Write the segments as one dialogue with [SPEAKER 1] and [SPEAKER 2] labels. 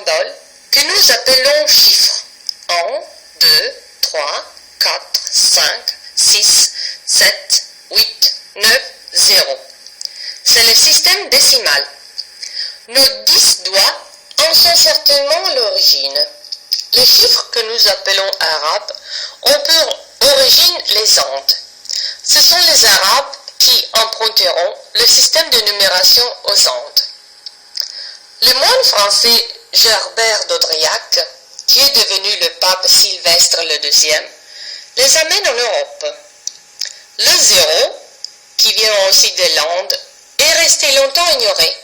[SPEAKER 1] symboles que nous appelons chiffres. 1, 2, 3, 4, 5, 6, 7, 8, 9, 0. C'est le système décimal. Nos 10 doigts en sont certainement l'origine. Les chiffres que nous appelons arabes ont pour origine les Andes. Ce sont les Arabes qui emprunteront le système de numération aux Andes. Le moine français Gerbert d'Audriac, qui est devenu le pape Sylvestre II, les amène en Europe. Le 0, qui vient aussi de l'Inde, est resté longtemps ignoré.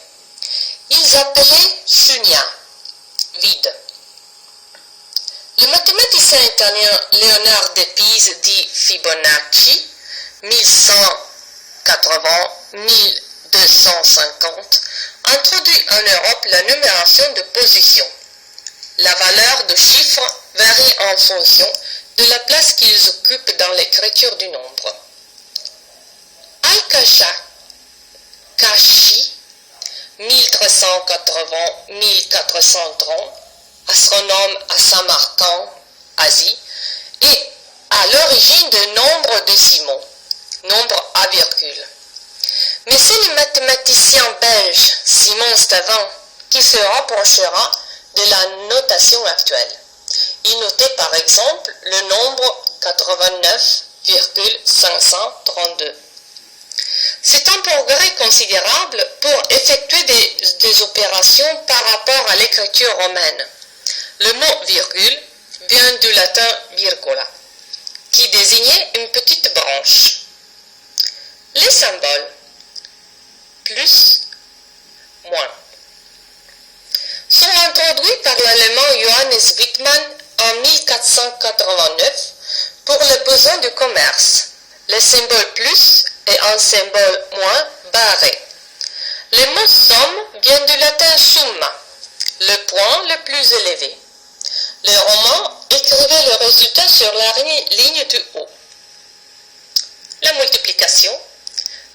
[SPEAKER 1] Ils appelaient Shunya, vide. Le mathématicien italien Léonard de Pise dit Fibonacci, 1180-1250, introduit en Europe la numération de position. La valeur de chiffres varie en fonction de la place qu'ils occupent dans l'écriture du nombre. Al-Kashi, 1380-1430, astronome à Samarcande, Asie, est à l'origine de nombres décimaux, nombres à virgule. Mais c'est le mathématicien belge Simon Stavin qui se rapprochera de la notation actuelle. Il notait par exemple le nombre 89,532. C'est un progrès considérable pour effectuer des opérations par rapport à l'écriture romaine. Le mot virgule vient du latin virgula, qui désignait une petite branche. Les symboles plus, moins sont introduits par l'allemand Johannes Wittmann en 1489 pour les besoins du commerce. Le symbole plus est un symbole moins barré. Le mot somme vient du latin summa, le point le plus élevé. Les Romains écrivaient le résultat sur la ligne du haut. La multiplication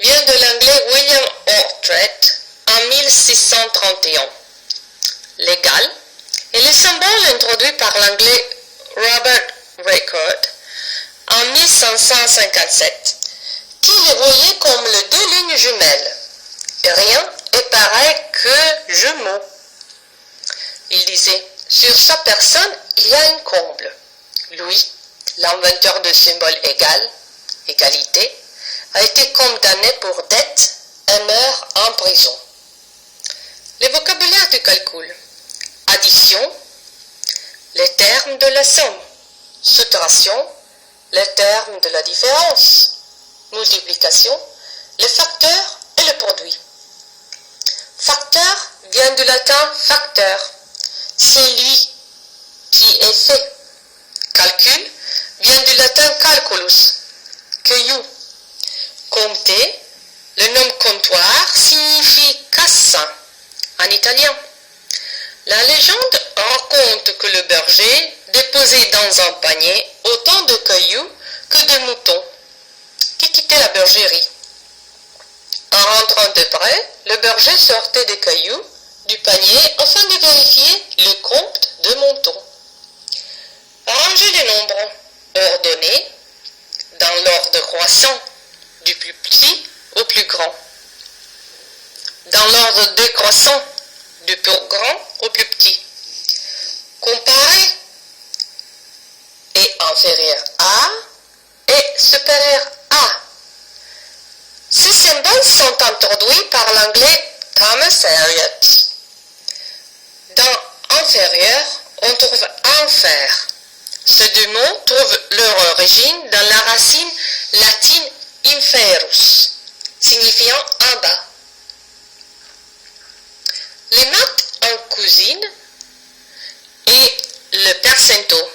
[SPEAKER 1] vient de l'anglais William Oughtred en 1631. L'égal est le symbole introduit par l'anglais Robert Record en 1557, qui le voyait comme les deux lignes jumelles. Rien est pareil que jumeaux. Il disait, sur sa personne, il y a un comble. Lui, l'inventeur du symbole égal, égalité, a été condamné pour dette et meurt en prison. Le vocabulaire du calcul. Addition, les termes de la somme. Soustraction, les termes de la différence. Multiplication, les facteurs et le produit. Facteur vient du latin facteur, celui qui est fait. Calcul vient du latin calculus, cueillu. Compter, le nom comptoir signifie cassa en italien. La légende raconte que le berger déposait dans un panier autant de cailloux que de moutons qui quittaient la bergerie. En rentrant de près, le berger sortait des cailloux du panier afin de vérifier le compte de moutons. Ranger les nombres ordonnés dans l'ordre croissant du plus petit au plus grand. Dans l'ordre décroissant du plus grand au plus petit. Comparer est inférieur à et supérieur à. Ces symboles sont introduits par l'anglais Thomas Eliot. Dans inférieur, on trouve enfer. Ces deux mots trouvent leur origine dans la racine latine inferus, signifiant en bas. Les maths en cuisine et le percento.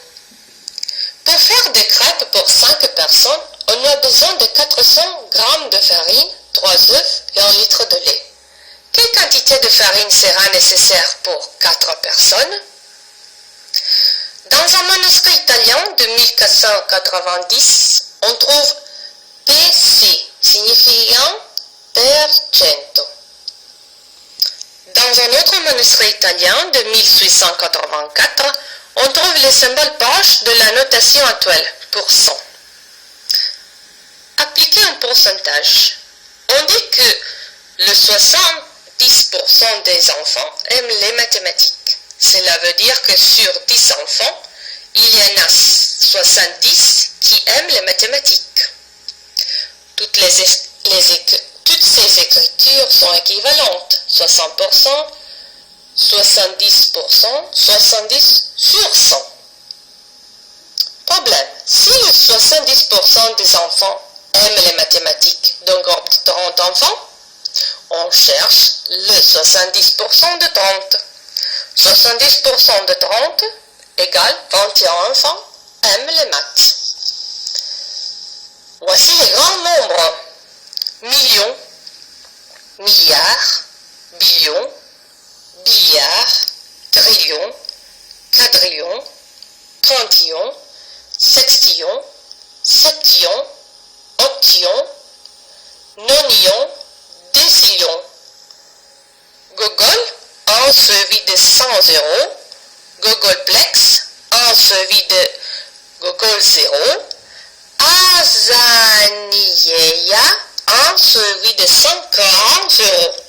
[SPEAKER 1] Pour faire des crêpes pour 5 personnes, on a besoin de 400 g de farine, 3 œufs et 1 litre de lait. Quelle quantité de farine sera nécessaire pour 4 personnes? Dans un manuscrit italien de 1490, on trouve PC, signifiant per cento. Dans un autre manuscrit italien de 1884, on trouve les symboles proches de la notation actuelle, %. Appliquer un pourcentage. On dit que le 70% des enfants aiment les mathématiques. Cela veut dire que sur 10 enfants, il y en a 70 qui aiment les mathématiques. Toutes ces écritures sont équivalentes. 60%, 70%, 70 sur 100. Problème. Si les 70% des enfants aiment les mathématiques d'un groupe de 30 enfants, on cherche le 70% de 30. 70% de 30 égale 21 enfants aiment les maths. Voici les grands nombres. Millions, milliards, billions, billiards, trillions, quadrillions, trentillons, sextillons, septillons, octillons, nonillons, décillions. Google, 1 suivi de 100 zéros. Googleplex, 1 suivi de Google 0. Azaniyeya, 1 suivi de 140 zéros.